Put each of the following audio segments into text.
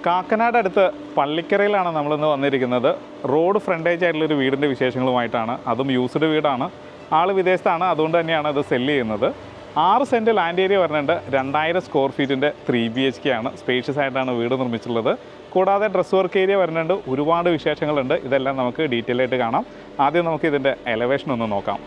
കാക്കനാട് അടുത്ത് പള്ളിക്കരയിലാണ് നമ്മളിന്ന് വന്നിരിക്കുന്നത്. റോഡ് ഫ്രണ്ടേജ് ആയിട്ടുള്ളൊരു വീടിൻ്റെ വിശേഷങ്ങളുമായിട്ടാണ്. അതും യൂസ്ഡ് വീടാണ്. ആൾ വിദേശത്താണ്, അതുകൊണ്ട് തന്നെയാണ് അത് സെല്ല് ചെയ്യുന്നത്. 6 സെൻറ്റ് ലാൻഡ് ഏരിയ വരുന്നുണ്ട്. 2000 സ്ക്വയർ ഫീറ്റിൻ്റെ 3 BHK ആണ്. സ്പേഷ്യസ് ആയിട്ടാണ് വീട് നിർമ്മിച്ചിട്ടുള്ളത്. കൂടാതെ ഡ്രസ് വർക്ക് ഏരിയ വരുന്നുണ്ട്. ഒരുപാട് വിശേഷങ്ങളുണ്ട്. ഇതെല്ലാം നമുക്ക് ഡീറ്റെയിൽ ആയിട്ട് കാണാം. ആദ്യം നമുക്ക് ഇതിൻ്റെ എലവേഷൻ ഒന്ന് നോക്കാം.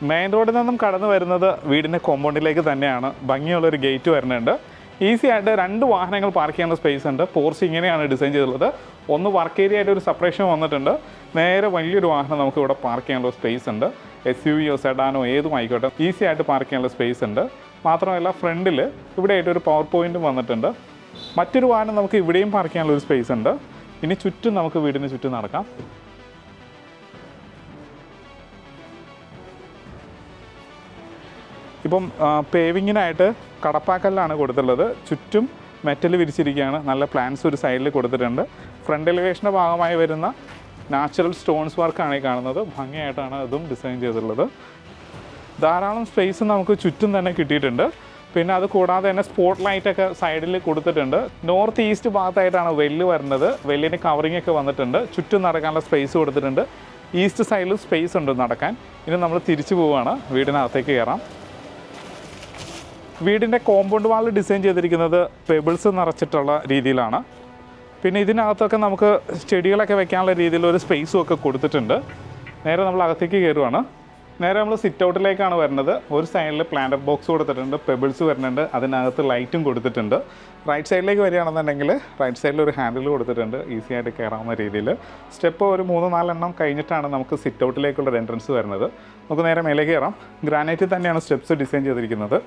മെയിൻ റോഡിൽ നിന്നും കടന്നു വരുന്നത് വീടിൻ്റെ കോമ്പൗണ്ടിലേക്ക് തന്നെയാണ്. ഭംഗിയുള്ളൊരു ഗേറ്റ് വരുന്നുണ്ട്. ഈസി ആയിട്ട് 2 വാഹനങ്ങൾ പാർക്ക് ചെയ്യാനുള്ള സ്പേസ് ഉണ്ട്. പോർച്ച് ഇങ്ങനെയാണ് ഡിസൈൻ ചെയ്തിട്ടുള്ളത്. ഒന്ന് വർക്ക് ഏരിയ ആയിട്ട് ഒരു സെപ്പറേഷൻ വന്നിട്ടുണ്ട്. നേരെ വലിയൊരു വാഹനം നമുക്ക് ഇവിടെ പാർക്ക് ചെയ്യാനുള്ള സ്പേസ് ഉണ്ട്. SUV-യോ സെഡാനോ ഏതും ആയിക്കോട്ടെ ഈസി ആയിട്ട് പാർക്ക് ചെയ്യാനുള്ള സ്പേസ് ഉണ്ട്. മാത്രമല്ല ഫ്രണ്ടിൽ ഇവിടെ ആയിട്ട് ഒരു പവർ പോയിൻറ്റും വന്നിട്ടുണ്ട്. മറ്റൊരു വാഹനം നമുക്ക് ഇവിടെയും പാർക്ക് ചെയ്യാനുള്ള ഒരു സ്പേസ് ഉണ്ട്. ഇനി ചുറ്റും നമുക്ക് വീടിന് ചുറ്റും നടക്കാം. ഇപ്പം പേവിങ്ങിനായിട്ട് കടപ്പാക്കല്ലാണ് കൊടുത്തിട്ടുള്ളത്. ചുറ്റും മെറ്റൽ വിരിച്ചിരിക്കുകയാണ്. നല്ല പ്ലാൻസ് ഒരു സൈഡിൽ കൊടുത്തിട്ടുണ്ട്. ഫ്രണ്ട് എലിവേഷൻ്റെ ഭാഗമായി വരുന്ന നാച്ചുറൽ സ്റ്റോൺസ് വർക്കാണ് ഈ കാണുന്നത്. ഭംഗിയായിട്ടാണ് ഇതും ഡിസൈൻ ചെയ്തിട്ടുള്ളത്. ധാരാളം സ്പേസ് നമുക്ക് ചുറ്റും തന്നെ കിട്ടിയിട്ടുണ്ട്. പിന്നെ അത് കൂടാതെ തന്നെ സ്പോട്ട് ലൈറ്റൊക്കെ സൈഡിൽ കൊടുത്തിട്ടുണ്ട്. നോർത്ത് ഈസ്റ്റ് ഭാഗത്തായിട്ടാണ് വെല്ല് വരുന്നത്. വെല്ലിന് കവറിങ് ഒക്കെ വന്നിട്ടുണ്ട്. ചുറ്റും നടക്കാനുള്ള സ്പേസ് കൊടുത്തിട്ടുണ്ട്. ഈസ്റ്റ് സൈഡിൽ സ്പേസ് ഉണ്ട് നടക്കാൻ. ഇനി നമ്മൾ തിരിച്ചു പോവുകയാണ്. വീടിനകത്തേക്ക് കയറാം. വീടിൻ്റെ കോമ്പൗണ്ട് വാൾ ഡിസൈൻ ചെയ്തിരിക്കുന്നത് പെബിൾസ് നിറച്ചിട്ടുള്ള രീതിയിലാണ്. പിന്നെ ഇതിനകത്തൊക്കെ നമുക്ക് ചെടികളൊക്കെ വെക്കാനുള്ള രീതിയിൽ ഒരു സ്പേസും ഒക്കെ കൊടുത്തിട്ടുണ്ട്. നേരെ നമ്മൾ അകത്തേക്ക് കയറുവാണ്. നേരെ നമ്മൾ സിറ്റ് ഔട്ടിലേക്കാണ് വരുന്നത്. ഒരു സൈഡിൽ പ്ലാന്റർ ബോക്സ് കൊടുത്തിട്ടുണ്ട്. പെബിൾസ് വരുന്നുണ്ട്. അതിനകത്ത് ലൈറ്റും കൊടുത്തിട്ടുണ്ട്. റൈറ്റ് സൈഡിലേക്ക് വരികയാണെന്നുണ്ടെങ്കിൽ റൈറ്റ് സൈഡിൽ ഒരു ഹാൻഡിൽ കൊടുത്തിട്ടുണ്ട്. ഈസി ആയിട്ട് കയറാവുന്ന രീതിയിൽ. സ്റ്റെപ്പ് ഒരു 3-4 എണ്ണം കഴിഞ്ഞിട്ടാണ് നമുക്ക് സിറ്റ് ഔട്ടിലേക്കുള്ള എൻട്രൻസ് വരുന്നത്. നമുക്ക് നേരെ മേലേക്ക് കയറാം. ഗ്രാനൈറ്റിൽ തന്നെയാണ് സ്റ്റെപ്സ് ഡിസൈൻ ചെയ്തിരിക്കുന്നത്.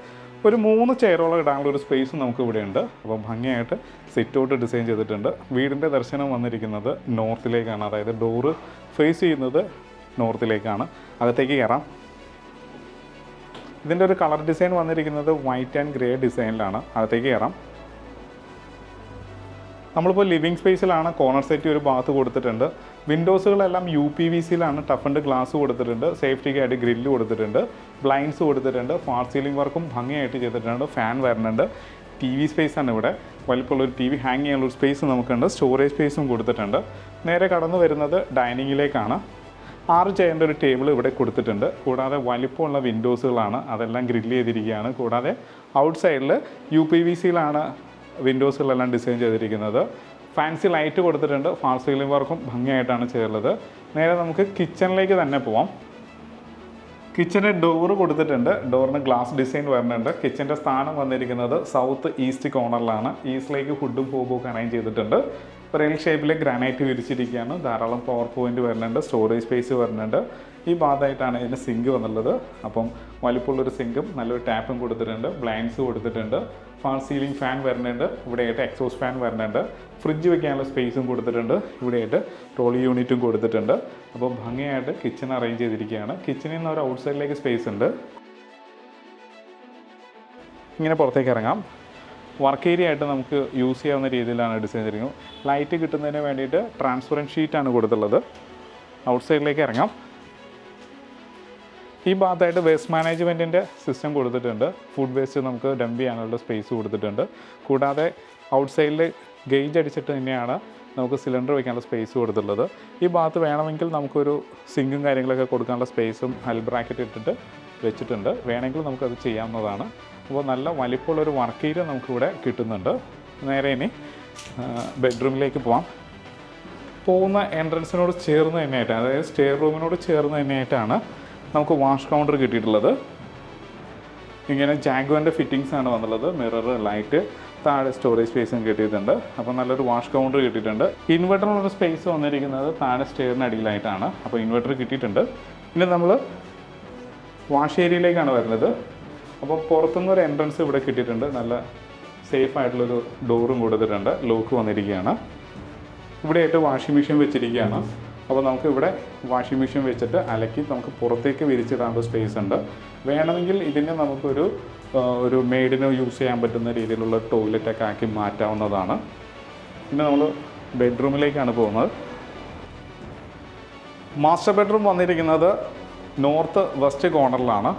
ഒരു 3 ചെയറോളം ഇടാനുള്ള ഒരു സ്പേസ് നമുക്ക് ഇവിടെ ഉണ്ട്. അപ്പോൾ ഭംഗിയായിട്ട് സിറ്റ് ഔട്ട് ഡിസൈൻ ചെയ്തിട്ടുണ്ട്. വീടിൻ്റെ ദർശനം വന്നിരിക്കുന്നത് നോർത്തിലേക്കാണ്. അതായത് ഡോറ് ഫേസ് ചെയ്യുന്നത് നോർത്തിലേക്കാണ്. അകത്തേക്ക് കയറാം. ഇതിൻ്റെ ഒരു കളർ ഡിസൈൻ വന്നിരിക്കുന്നത് വൈറ്റ് ആൻഡ് ഗ്രേ ഡിസൈനിലാണ്. അകത്തേക്ക് കയറാം. നമ്മളിപ്പോൾ ലിവിങ് സ്പേസിലാണ്. കോർണർ സെറ്റ് ഒരു ഭാഗത്ത് കൊടുത്തിട്ടുണ്ട്. വിൻഡോസുകളെല്ലാം UPVCയിലാണ്. ടഫൻഡ് ഗ്ലാസ് കൊടുത്തിട്ടുണ്ട്. സേഫ്റ്റിക്കായിട്ട് ഗ്രില്ല് കൊടുത്തിട്ടുണ്ട്. ബ്ലൈൻഡ്സ് കൊടുത്തിട്ടുണ്ട്. ഫാൾ സീലിംഗ് വർക്കും ഭംഗിയായിട്ട് ചെയ്തിട്ടുണ്ട്. ഫാൻ വരുന്നുണ്ട്. TV സ്പേസാണ് ഇവിടെ. വലിപ്പമുള്ളൊരു TV ഹാങ് ചെയ്യാനുള്ളൊരു സ്പേസ് നമുക്കുണ്ട്. സ്റ്റോറേജ് സ്പേസും കൊടുത്തിട്ടുണ്ട്. നേരെ കടന്നു വരുന്നത് ഡൈനിങ്ങിലേക്കാണ്. 6 ചെയറിൻ്റെ ഒരു ടേബിൾ ഇവിടെ കൊടുത്തിട്ടുണ്ട്. കൂടാതെ വലിപ്പമുള്ള വിൻഡോസുകളാണ്. അതെല്ലാം ഗ്രില്ല് ചെയ്തിരിക്കുകയാണ്. കൂടാതെ ഔട്ട് സൈഡിൽ UPVCയിലാണ് വിൻഡോസുകളെല്ലാം ഡിസൈൻ ചെയ്തിരിക്കുന്നത്. ഫാൻസി ലൈറ്റ് കൊടുത്തിട്ടുണ്ട്. ഫാൾ സീലിംഗ് വർക്കും ഭംഗിയായിട്ടാണ് ചെയ്തിട്ടുള്ളത്. നേരെ നമുക്ക് കിച്ചണിലേക്ക് തന്നെ പോവാം. കിച്ചൻ്റെ ഡോറ് കൊടുത്തിട്ടുണ്ട്. ഡോറിന് ഗ്ലാസ് ഡിസൈൻ വരുന്നുണ്ട്. കിച്ചൻ്റെ സ്ഥാനം വന്നിരിക്കുന്നത് സൗത്ത് ഈസ്റ്റ് കോർണറിലാണ്. ഈസ്റ്റിലേക്ക് ഫുഡും പോകും അറേഞ്ച് ചെയ്തിട്ടുണ്ട്. എൽ ഷേപ്പിൽ ഗ്രാനൈറ്റ് വിരിച്ചിരിക്കുകയാണ്. ധാരാളം പവർ പോയിൻറ്റ് വരുന്നുണ്ട്. സ്റ്റോറേജ് സ്പേസ് വരുന്നുണ്ട്. ഈ ഭാഗത്തായിട്ടാണ് ഇതിന് സിങ്ക് വന്നുള്ളത്. അപ്പം വലിപ്പമുള്ളൊരു സിങ്കും നല്ലൊരു ടാപ്പും കൊടുത്തിട്ടുണ്ട്. ബ്ലൈൻഡ്സ് കൊടുത്തിട്ടുണ്ട്. ഫാൾ സീലിംഗ് ഫാൻ വരുന്നുണ്ട്. ഇവിടെയായിട്ട് എക്സോസ്റ്റ് ഫാൻ വരുന്നുണ്ട്. ഫ്രിഡ്ജ് വെക്കാനുള്ള സ്പേസും കൊടുത്തിട്ടുണ്ട്. ഇവിടെയായിട്ട് ട്രോളി യൂണിറ്റും കൊടുത്തിട്ടുണ്ട്. അപ്പോൾ ഭംഗിയായിട്ട് കിച്ചൺ അറേഞ്ച് ചെയ്തിരിക്കുകയാണ്. കിച്ചണിൽ നിന്ന് ഒരു ഔട്ട് സൈഡിലേക്ക് സ്പേസ് ഉണ്ട്. ഇങ്ങനെ പുറത്തേക്ക് ഇറങ്ങാം. വർക്ക് ഏരിയ ആയിട്ട് നമുക്ക് യൂസ് ചെയ്യാവുന്ന രീതിയിലാണ് ഡിസൈൻ ചെയ്തിരിക്കുന്നത്. ലൈറ്റ് കിട്ടുന്നതിന് വേണ്ടിയിട്ട് ട്രാൻസ്പെറൻറ്റ് ഷീറ്റാണ് കൊടുത്തുള്ളത്. ഔട്ട് സൈഡിലേക്ക് ഇറങ്ങാം. ഈ ഭാഗത്തായിട്ട് വേസ്റ്റ് മാനേജ്മെൻറ്റിൻ്റെ സിസ്റ്റം കൊടുത്തിട്ടുണ്ട്. ഫുഡ് വേസ്റ്റ് നമുക്ക് ഡംപ് ചെയ്യാനുള്ള സ്പേസ് കൊടുത്തിട്ടുണ്ട്. കൂടാതെ ഔട്ട് സൈഡിൽ ഗേജ് അടിച്ചിട്ട് തന്നെയാണ് നമുക്ക് സിലിണ്ടർ വയ്ക്കാനുള്ള സ്പേസ് കൊടുത്തിട്ടുള്ളത്. ഈ ഭാഗത്ത് വേണമെങ്കിൽ നമുക്കൊരു സിങ്കും കാര്യങ്ങളൊക്കെ കൊടുക്കാനുള്ള സ്പേസും ഹെൽ ബ്രാക്കറ്റ് ഇട്ടിട്ട് വെച്ചിട്ടുണ്ട്. വേണമെങ്കിൽ നമുക്കത് ചെയ്യാവുന്നതാണ്. അപ്പോൾ നല്ല വലിപ്പമുള്ളൊരു വർക്ക് ഏരിയ നമുക്കിവിടെ കിട്ടുന്നുണ്ട്. നേരെ ഇനി ബെഡ്റൂമിലേക്ക് പോവാം. പോകുന്ന എൻട്രൻസിനോട് ചേർന്ന് തന്നെയായിട്ട്, അതായത് സ്റ്റെയർ റൂമിനോട് ചേർന്ന് തന്നെയായിട്ടാണ് നമുക്ക് വാഷ് കൗണ്ടർ കിട്ടിയിട്ടുള്ളത്. ഇങ്ങനെ ജാഗ്വാറിൻ്റെ ഫിറ്റിങ്സ് ആണ് വന്നുള്ളത്. മിറർ, ലൈറ്റ്, താഴെ സ്റ്റോറേജ് സ്പേസും കിട്ടിയിട്ടുണ്ട്. അപ്പോൾ നല്ലൊരു വാഷ് കൗണ്ടർ കിട്ടിയിട്ടുണ്ട്. ഇൻവെർട്ടറിനുള്ള സ്പേസ് വന്നിരിക്കുന്നത് താഴെ സ്റ്റെയറിന് അടിയിലായിട്ടാണ്. അപ്പോൾ ഇൻവെർട്ടർ കിട്ടിയിട്ടുണ്ട്. ഇനി നമ്മൾ വാഷ് ഏരിയയിലേക്കാണ് വരുന്നത്. അപ്പോൾ പുറത്തുനിന്ന് ഒരു എൻട്രൻസ് ഇവിടെ കിട്ടിയിട്ടുണ്ട്. നല്ല സേഫ് ആയിട്ടുള്ളൊരു ഡോറും കൊടുത്തിട്ടുണ്ട്. ലോക്ക് വന്നിരിക്കുകയാണ്. ഇവിടെയായിട്ട് വാഷിംഗ് മെഷീൻ വെച്ചിരിക്കുകയാണ്. അപ്പോൾ നമുക്ക് ഇവിടെ വാഷിംഗ് മെഷീൻ വെച്ചിട്ട് അലക്കി നമുക്ക് പുറത്തേക്ക് വിരിച്ചിടാനുള്ള സ്പേസ് ഉണ്ട്. വേണമെങ്കിൽ ഇതിനെ നമുക്കൊരു മെയ്ഡിന് യൂസ് ചെയ്യാൻ പറ്റുന്ന രീതിയിലുള്ള ടോയ്ലറ്റൊക്കെ ആക്കി മാറ്റാവുന്നതാണ്. പിന്നെ നമ്മൾ ബെഡ്റൂമിലേക്കാണ് പോകുന്നത്. മാസ്റ്റർ ബെഡ്റൂം വന്നിരിക്കുന്നത് നോർത്ത് വെസ്റ്റ് കോർണറിലാണ്.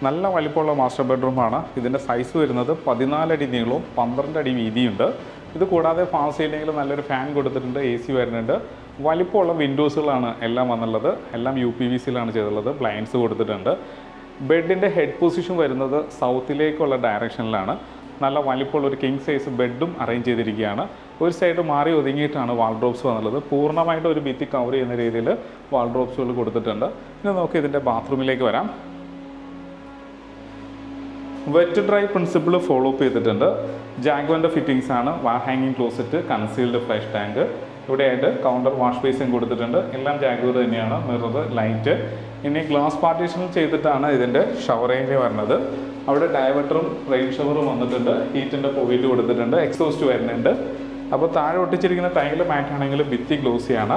നല്ല വലിപ്പമുള്ള മാസ്റ്റർ ബെഡ്റൂമാണ്. ഇതിൻ്റെ സൈസ് വരുന്നത് 14 അടി നീളവും 12 അടി വീതിയുണ്ട്. ഇത് കൂടാതെ ഫാൾ സീലിംഗിൽ നല്ലൊരു ഫാൻ കൊടുത്തിട്ടുണ്ട്. AC വരുന്നുണ്ട്. വലിപ്പമുള്ള വിൻഡോസുകളാണ് എല്ലാം വന്നുള്ളത്. എല്ലാം UPVCയിലാണ് ചെയ്തിട്ടുള്ളത്. ബ്ലൈൻഡ്സ് കൊടുത്തിട്ടുണ്ട്. ബെഡിൻ്റെ ഹെഡ് പൊസിഷൻ വരുന്നത് സൗത്തിലേക്കുള്ള ഡയറക്ഷനിലാണ്. നല്ല വലിപ്പമുള്ളൊരു കിങ് സൈസ് ബെഡും അറേഞ്ച് ചെയ്തിരിക്കുകയാണ്. ഒരു സൈഡ് മാറി ഒതുങ്ങിയിട്ടാണ് വാൾഡ്രോബ്സ് വന്നുള്ളത്. പൂർണ്ണമായിട്ട് ഒരു ഭിത്തി കവർ ചെയ്യുന്ന രീതിയിൽ വാൾഡ്രോബ്സുകൾ കൊടുത്തിട്ടുണ്ട്. ഇനി നമുക്ക് ഇതിൻ്റെ ബാത്റൂമിലേക്ക് വരാം. Wet dry principle follow up ചെയ്തിട്ടുണ്ട്. ജാഗ്വാറിൻ്റെ ഫിറ്റിങ്സ് ആണ്. വാൾ ഹാങ്ങിങ് ക്ലോസറ്റ്, കൺസീൽഡ് ഫ്ലഷ് ടാങ്ക്, ഇവിടെയായിട്ട് കൗണ്ടർ വാഷ് ബേസും കൊടുത്തിട്ടുണ്ട്. എല്ലാം ജാഗ്വാർ തന്നെയാണ്. Mirror, light. ഇനി ഗ്ലാസ് പാർട്ടീഷൻ ചെയ്തിട്ടാണ് ഇതിൻ്റെ ഷവർ ഏരിയ വരുന്നത്. അവിടെ ഡൈവേർട്ടറും റെയിൻ ഷവറും വന്നിട്ടുണ്ട്. ഹീറ്റിൻ്റെ പോയിന്റ് കൊടുത്തിട്ടുണ്ട്. എക്സോസ്റ്റ് വരുന്നുണ്ട്. അപ്പോൾ താഴെ ഒട്ടിച്ചിരിക്കുന്ന ടൈൽ മാറ്റ് ആണെങ്കിൽ ഭിത്തി ഗ്ലോസിയാണ്.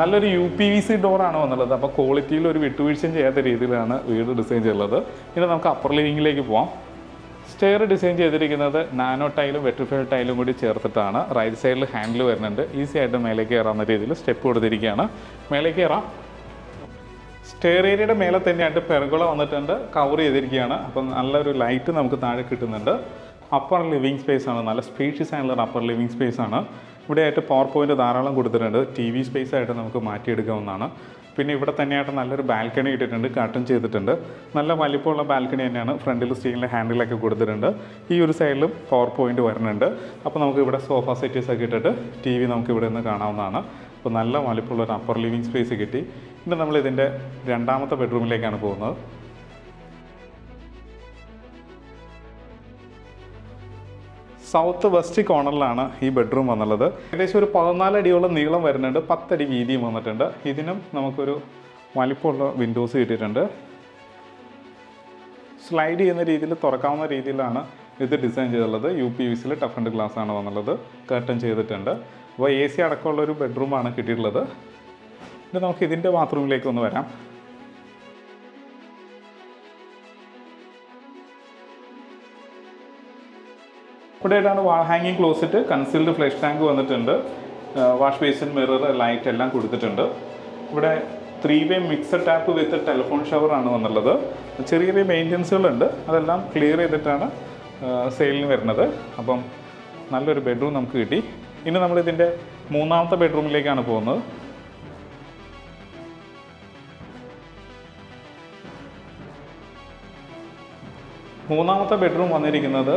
നല്ലൊരു UPVC ഡോറാണ് വന്നുള്ളത്. അപ്പോൾ ക്വാളിറ്റിയിൽ ഒരു വിട്ടുവീഴ്ചയും ചെയ്യാത്ത രീതിയിലാണ് വീട് ഡിസൈൻ ചെയ്തുള്ളത്. ഇനി നമുക്ക് അപ്പർ ലിവിങ്ങിലേക്ക് പോവാം. സ്റ്റെയർ ഡിസൈൻ ചെയ്തിരിക്കുന്നത് നാനോ ടൈലും വെട്രിഫൈഡ് ടൈലും കൂടി ചേർത്തിട്ടാണ്. റൈറ്റ് സൈഡിൽ ഹാൻഡിൽ വരുന്നുണ്ട്. ഈസി ആയിട്ട് മേലേക്ക് കയറാവുന്ന രീതിയിൽ സ്റ്റെപ്പ് കൊടുത്തിരിക്കുകയാണ്. മേലേക്ക് കയറാം. സ്റ്റെയർ ഏരിയയുടെ മേലെ തന്നെയായിട്ട് പെർഗോള വന്നിട്ടുണ്ട്. കവർ ചെയ്തിരിക്കുകയാണ്. അപ്പം നല്ലൊരു ലൈറ്റ് നമുക്ക് താഴെ കിട്ടുന്നുണ്ട്. അപ്പർ ലിവിങ് സ്പേസ് ആണ്. നല്ല സ്പേഷ്യസ് ആയിട്ടുള്ള അപ്പർ ലിവിങ് സ്പേസ് ആണ്. ഇവിടെയായിട്ട് പവർ പോയിന്റ് ധാരാളം കൊടുത്തിട്ടുണ്ട്. TV സ്പേസ് ആയിട്ട് നമുക്ക് മാറ്റിയെടുക്കാവുന്നതാണ്. പിന്നെ ഇവിടെ തന്നെയായിട്ട് നല്ലൊരു ബാൽക്കണി ഇട്ടിട്ടുണ്ട്. കർട്ടൻ ചെയ്തിട്ടുണ്ട്. നല്ല വലിപ്പമുള്ള ബാൽക്കണി തന്നെയാണ്. ഫ്രണ്ടിൽ സ്റ്റീലിൻ്റെ ഹാൻഡിലൊക്കെ കൊടുത്തിട്ടുണ്ട്. ഈ ഒരു സൈഡിലും പവർ പോയിന്റ് വരുന്നുണ്ട്. അപ്പോൾ നമുക്ക് ഇവിടെ സോഫ സെറ്റീസ് ഒക്കെ ഇട്ടിട്ട് TV നമുക്ക് ഇവിടെ നിന്ന് കാണാവുന്നതാണ്. അപ്പോൾ നല്ല വലിപ്പമുള്ള ഒരു അപ്പർ ലിവിങ് സ്പേസ് കിട്ടി. ഇനി നമ്മൾ ഇതിൻ്റെ രണ്ടാമത്തെ ബെഡ്റൂമിലേക്കാണ് പോകുന്നത്. സൗത്ത് വെസ്റ്റ് കോർണറിലാണ് ഈ ബെഡ്റൂം വന്നുള്ളത്. ഏകദേശം ഒരു 14 അടിയോളം നീളം വരുന്നുണ്ട്. 10 അടി വീതിയും വന്നിട്ടുണ്ട്. ഇതിനും നമുക്കൊരു വലിപ്പമുള്ള വിൻഡോസ് കിട്ടിയിട്ടുണ്ട്. സ്ലൈഡ് ചെയ്യുന്ന രീതിയിൽ തുറക്കാവുന്ന രീതിയിലാണ് ഇത് ഡിസൈൻ ചെയ്തിട്ടുള്ളത്. UPVCയിൽ ടഫ് ആൻഡ് ഗ്ലാസ് ആണ് വന്നുള്ളത്. കർട്ടൻ ചെയ്തിട്ടുണ്ട്. അപ്പോൾ AC അടക്കമുള്ളൊരു ബെഡ്റൂമാണ് കിട്ടിയിട്ടുള്ളത്. ഇനി നമുക്ക് ഇതിൻ്റെ ബാത്റൂമിലേക്ക് ഒന്ന് വരാം. ഇവിടെയായിട്ടാണ് വാൾ ഹാങ്ങിങ് ക്ലോസറ്റ്, കൺസീൽഡ് ഫ്ലഷ് ടാങ്ക് വന്നിട്ടുണ്ട്. വാഷ് ബേസിൻ, മിറർ, ലൈറ്റ് എല്ലാം കൊടുത്തിട്ടുണ്ട്. ഇവിടെ 3-way മിക്സഡ് ടാപ്പ് വിത്ത് ടെലിഫോൺ ഷവറാണ് വന്നുള്ളത്. ചെറിയ ചെറിയ മെയിൻ്റനൻസുകളുണ്ട്. അതെല്ലാം ക്ലിയർ ചെയ്തിട്ടാണ് സെയിലിന് വരുന്നത്. അപ്പം നല്ലൊരു ബെഡ്റൂം നമുക്ക് കിട്ടി. ഇനി നമ്മളിതിൻ്റെ മൂന്നാമത്തെ ബെഡ്റൂമിലേക്കാണ് പോകുന്നത്. മൂന്നാമത്തെ ബെഡ്റൂം വന്നിരിക്കുന്നത്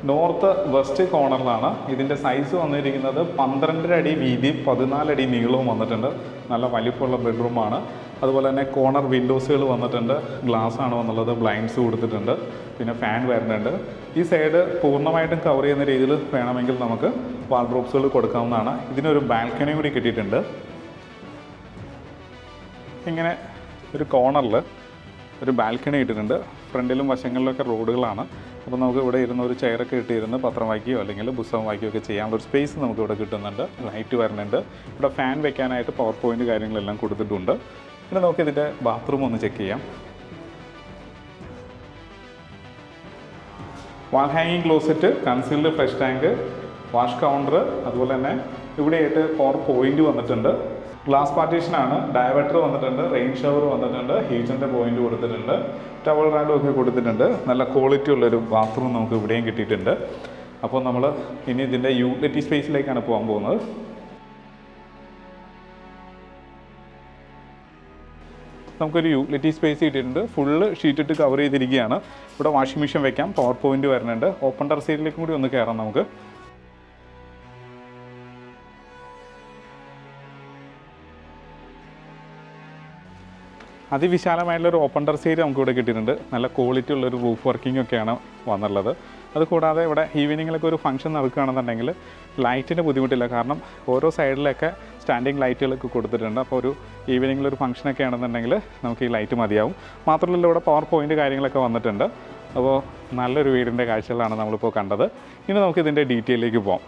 നോർത്ത് വെസ്റ്റ് കോർണറിലാണ്. ഇതിൻ്റെ സൈസ് വന്നിരിക്കുന്നത് 12 അടി വീതിയും 14 അടി നീളവും വന്നിട്ടുണ്ട്. നല്ല വലിപ്പമുള്ള ബെഡ്റൂമാണ്. അതുപോലെ തന്നെ കോർണർ വിൻഡോസുകൾ വന്നിട്ടുണ്ട്. ഗ്ലാസ് ആണ് വന്നുള്ളത്. ബ്ലൈൻഡ്സ് കൊടുത്തിട്ടുണ്ട്. പിന്നെ ഫാൻ വരുന്നുണ്ട്. ഈ സൈഡ് പൂർണ്ണമായിട്ടും കവർ ചെയ്യുന്ന രീതിയിൽ വേണമെങ്കിൽ നമുക്ക് വാർഡ്രോബ്സുകൾ കൊടുക്കാവുന്നതാണ്. ഇതിനൊരു ബാൽക്കണി കൂടി കിട്ടിയിട്ടുണ്ട്. ഇങ്ങനെ ഒരു കോർണറിൽ ഒരു ബാൽക്കണി ഇട്ടിട്ടുണ്ട്. ഫ്രണ്ടിലും വശങ്ങളിലൊക്കെ റോഡുകളാണ്. അപ്പോൾ നമുക്ക് ഇവിടെ ഇരുന്ന് ഒരു ചെയറൊക്കെ ഇട്ടിരുന്ന് പത്രം വായിക്കുകയോ അല്ലെങ്കിൽ പുസ്തകം വായിക്കുകയോ ഒക്കെ ചെയ്യാനുള്ള ഒരു സ്പേസ് നമുക്ക് ഇവിടെ കിട്ടുന്നുണ്ട്. ലൈറ്റ് വരുന്നുണ്ട്. ഇവിടെ ഫാൻ വെക്കാനായിട്ട് പവർ പോയിന്റ് കാര്യങ്ങളെല്ലാം കൊടുത്തിട്ടുണ്ട്. പിന്നെ നമുക്ക് ഇതിൻ്റെ ബാത്റൂം ഒന്ന് ചെക്ക് ചെയ്യാം. വാൾ ഹാങ്ങിങ് closet, concealed flush tank, wash counter, അതുപോലെ തന്നെ ഇവിടെയായിട്ട് പവർ പോയിന്റ് വന്നിട്ടുണ്ട്. ഗ്ലാസ് പാർട്ടീഷനാണ്. ഡൈവേർട്ടർ വന്നിട്ടുണ്ട്. റെയിൻ ഷവർ വന്നിട്ടുണ്ട്. ഹീറ്ററിൻ്റെ പോയിന്റ് കൊടുത്തിട്ടുണ്ട്. ടവൽ റാഡും ഒക്കെ കൊടുത്തിട്ടുണ്ട്. നല്ല ക്വാളിറ്റി ഉള്ളൊരു ബാത്റൂം നമുക്ക് ഇവിടെയും കിട്ടിയിട്ടുണ്ട്. അപ്പോൾ നമ്മൾ ഇനി ഇതിൻ്റെ യൂട്ടിലിറ്റി സ്പേസിലേക്കാണ് പോകാൻ പോകുന്നത്. നമുക്കൊരു യൂട്ടിലിറ്റി സ്പേസ് കിട്ടിയിട്ടുണ്ട്. ഫുള്ള് ഷീറ്റിട്ട് കവർ ചെയ്തിരിക്കുകയാണ്. ഇവിടെ വാഷിംഗ് മെഷീൻ വെക്കാം. പവർ പോയിന്റ് വരുന്നുണ്ട്. ഓപ്പൺ ടെറസിലേക്കും കൂടി ഒന്ന് കയറാം നമുക്ക്. അതിവിശാലമായിട്ടുള്ളൊരു ഓപ്പൺ ടെറസ് ഏരിയ നമുക്ക് ഇവിടെ കിട്ടിയിട്ടുണ്ട്. നല്ല ക്വാളിറ്റി ഉള്ളൊരു റൂഫ് വർക്കിംഗ് ഒക്കെയാണ് വന്നുള്ളത്. അതുകൂടാതെ ഇവിടെ ഈവനിങ്ങിലൊക്കെ ഒരു ഫംഗ്ഷൻ നടക്കുകയാണെന്നുണ്ടെങ്കിൽ ലൈറ്റിന് ബുദ്ധിമുട്ടില്ല. കാരണം ഓരോ സൈഡിലൊക്കെ സ്റ്റാൻഡിങ് ലൈറ്റുകളൊക്കെ കൊടുത്തിട്ടുണ്ട്. അപ്പോൾ ഒരു ഈവനിങ്ങിലൊരു ഫംഗ്ഷനൊക്കെ ആണെന്നുണ്ടെങ്കിൽ നമുക്ക് ഈ ലൈറ്റ് മതിയാവും. മാത്രമല്ല ഇവിടെ പവർ പോയിൻ്റ് കാര്യങ്ങളൊക്കെ വന്നിട്ടുണ്ട്. അപ്പോൾ നല്ലൊരു വീടിൻ്റെ കാഴ്ചകളാണ് നമ്മളിപ്പോൾ കണ്ടത്. ഇനി നമുക്ക് ഇതിൻ്റെ ഡീറ്റെയിലേക്ക് പോകാം.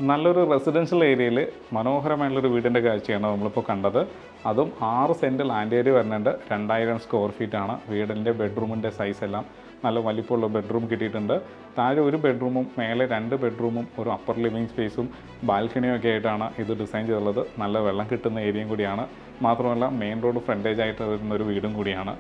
നല്ലൊരു റെസിഡൻഷ്യൽ ഏരിയയിൽ മനോഹരമായിട്ടുള്ളൊരു വീടിൻ്റെ കാഴ്ചയാണ് നമ്മളിപ്പോൾ കണ്ടത്. അതും 6 സെൻറ്റ് ലാൻഡ് ഏരിയ വരുന്നുണ്ട്. 2000 സ്ക്വയർ ഫീറ്റാണ് വീടിൻ്റെ. ബെഡ്റൂമിൻ്റെ സൈസ് എല്ലാം നല്ല വലിപ്പമുള്ള ബെഡ്റൂം കിട്ടിയിട്ടുണ്ട്. താഴെ ഒരു ബെഡ്റൂമും മേലെ 2 ബെഡ്റൂമും ഒരു അപ്പർ ലിവിങ് സ്പേസും ബാൽക്കണിയും ഒക്കെ ആയിട്ടാണ് ഇത് ഡിസൈൻ ചെയ്തുള്ളത്. നല്ല വെള്ളം കിട്ടുന്ന ഏരിയയും കൂടിയാണ്. മാത്രമല്ല മെയിൻ റോഡ് ഫ്രണ്ടേജ് ആയിട്ട് വരുന്നൊരു വീടും കൂടിയാണ്.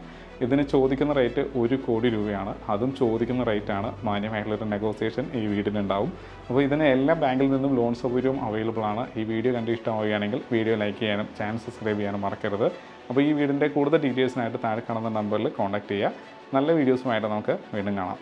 ഇതിന് ചോദിക്കുന്ന റേറ്റ് 1 കോടി രൂപയാണ്. അതും ചോദിക്കുന്ന റേറ്റാണ്. മാന്യമായിട്ടുള്ളൊരു നെഗോസിയേഷൻ ഈ വീടിനുണ്ടാവും. അപ്പോൾ ഇതിന് എല്ലാ ബാങ്കിൽ നിന്നും ലോൺ സൗകര്യവും അവൈലബിൾ ആണ്. ഈ വീഡിയോ കണ്ട് ഇഷ്ടമാവുകയാണെങ്കിൽ വീഡിയോ ലൈക്ക് ചെയ്യാനും ചാനൽ സബ്സ്ക്രൈബ് ചെയ്യാനും മറക്കരുത്. അപ്പോൾ ഈ വീടിൻ്റെ കൂടുതൽ ഡീറ്റെയിൽസിനായിട്ട് താഴെ കാണുന്ന നമ്പറിൽ കോൺടാക്റ്റ് ചെയ്യുക. നല്ല വീഡിയോസുമായിട്ട് നമുക്ക് വീണ്ടും കാണാം.